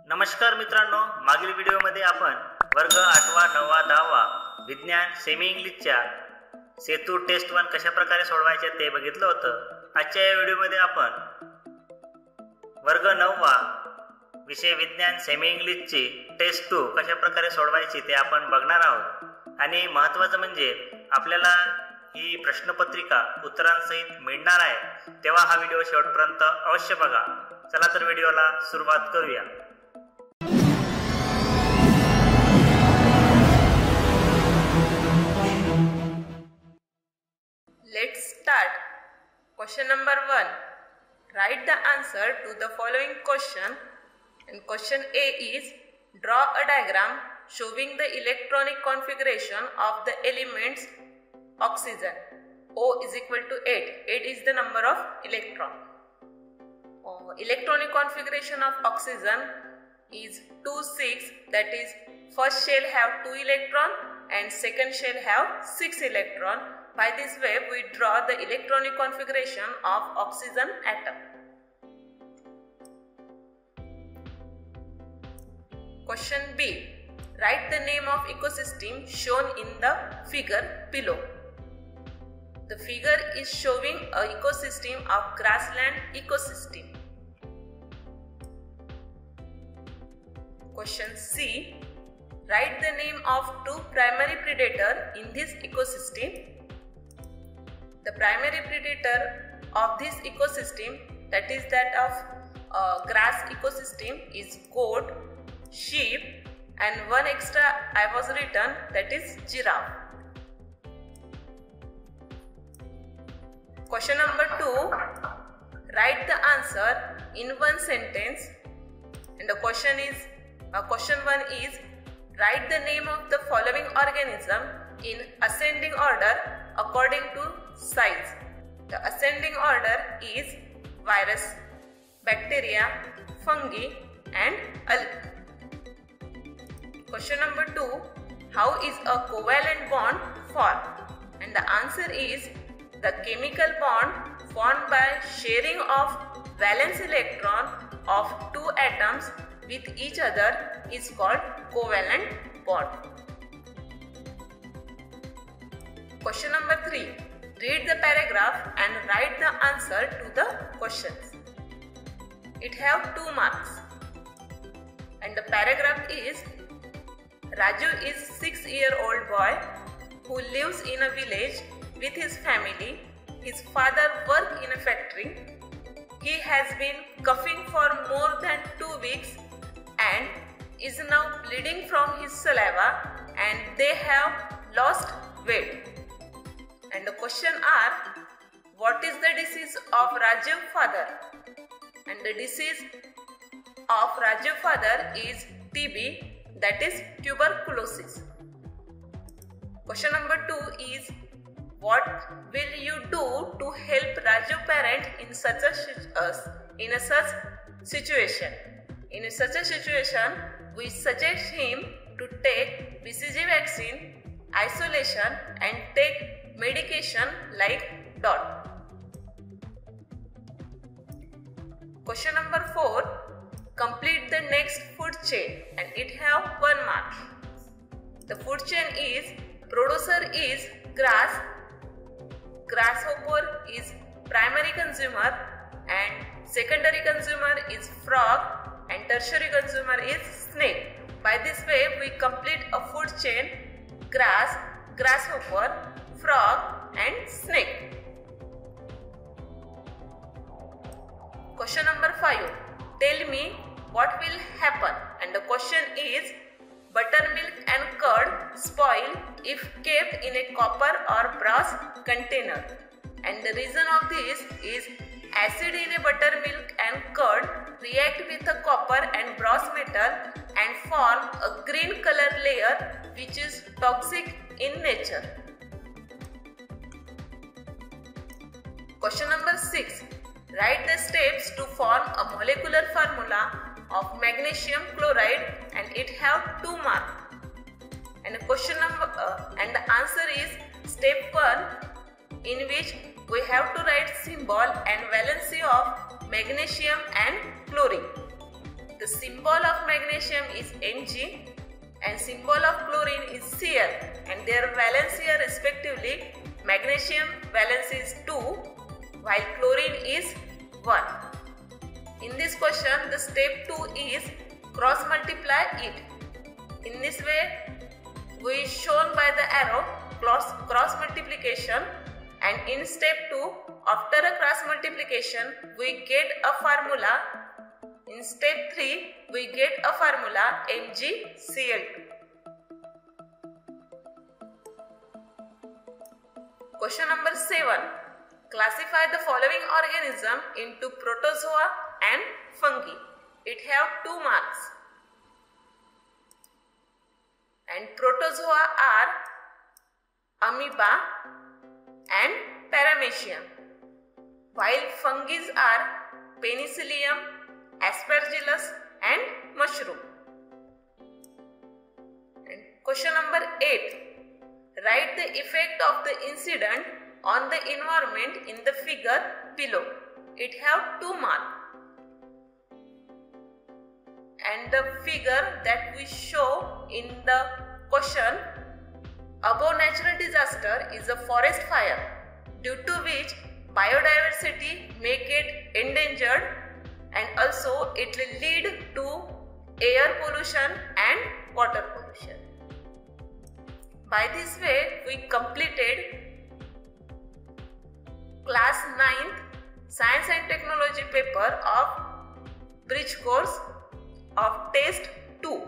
नमस्कार मित्रांनो, मागील व्हिडिओमध्ये आपण वर्ग 8वा 9वा 10वा विज्ञान सेमी इंग्लिशच्या सेतू टेस्ट 1 कशा प्रकारे सोडवायचे ते बघितलं होतं. आजच्या या व्हिडिओमध्ये आपण वर्ग 9वा विषय विज्ञान सेमी इंग्लिशची टेस्ट 2 कशा प्रकारे सोडवायची ते आपण बघणार आहोत. आणि महत्त्वाचं म्हणजे आपल्याला ही प्रश्नपत्रिका उत्तरांसहित मिळणार आहे, तेव्हा हा व्हिडिओ शेवटपर्यंत अवश्य बघा. चला तर व्हिडिओला सुरुवात करूया. Let's start. Question number 1. Write the answer to the following question. And question A is, draw a diagram showing the electronic configuration of the elements oxygen. O is equal to 8. 8 is the number of electron. Electronic configuration of oxygen is 2 6. That is, first shell have 2 electron and second shell have 6 electron. By this way, we draw the electronic configuration of oxygen atom. Question B. Write the name of ecosystem shown in the figure below. The figure is showing an ecosystem of grassland ecosystem. Question C. Write the name of 2 primary predators in this ecosystem. The primary predator of this ecosystem, that is that of grass ecosystem, is goat, sheep, and one extra I was written, that is giraffe. Question number 2. Write the answer in one sentence. And the question 1 is, write the name of the following organism in ascending order according to size. The ascending order is virus, bacteria, fungi, and algae. Question number 2. How is a covalent bond formed? And the answer is, the chemical bond formed by sharing of valence electron of 2 atoms with each other is called covalent bond. Question number 3. Read the paragraph and write the answer to the questions. It have 2 marks. And the paragraph is, Raju is 6-year-old boy who lives in a village with his family. His father works in a factory. He has been coughing for more than 2 weeks and is now bleeding from his saliva, and they have lost weight. And the question are, what is the disease of Raju's father? And the disease of Raju's father is TB, that is tuberculosis. Question number 2 is, what will you do to help Raju's parent in such situation? In such a situation, we suggest him to take BCG vaccine, isolation, and take medication like DOT. Question number 4. Complete the next food chain, and it have 1 mark. The food chain is, producer is grass, grasshopper is primary consumer, and secondary consumer is frog, and tertiary consumer is snake. By this way, we complete a food chain: grass, grasshopper, frog, and snake. Question number 5. Tell me what will happen. And the question is, buttermilk and curd spoil if kept in a copper or brass container. And the reason of this is, acid in a buttermilk and curd react with a copper and brass metal and form a green color layer which is toxic in nature. Question number 6. Write the steps to form a molecular formula of magnesium chloride, and it have 2 marks. And the answer is step 1, in which we have to write symbol and valency of magnesium and chlorine. the symbol of magnesium is Mg and symbol of chlorine is Cl, and their valence here respectively, magnesium valence is 2 while chlorine is 1. In this question, the step 2 is cross multiply it. In this way, we shown by the arrow cross multiplication, and in step 2, after a cross multiplication, we get a formula. In step 3, we get a formula MgCl2. Question number 7. Classify the following organism into protozoa and fungi. It have 2 marks. And protozoa are amoeba and paramecium, while fungi are penicillium, aspergillus and mushroom. And question number 8. Write the effect of the incident on the environment in the figure below. It have 2 marks. And the figure that we show in the question above natural disaster is a forest fire, due to which biodiversity may get endangered, and also it will lead to air pollution and water pollution. By this way, we completed class 9th Science and Technology paper of bridge course of test 2.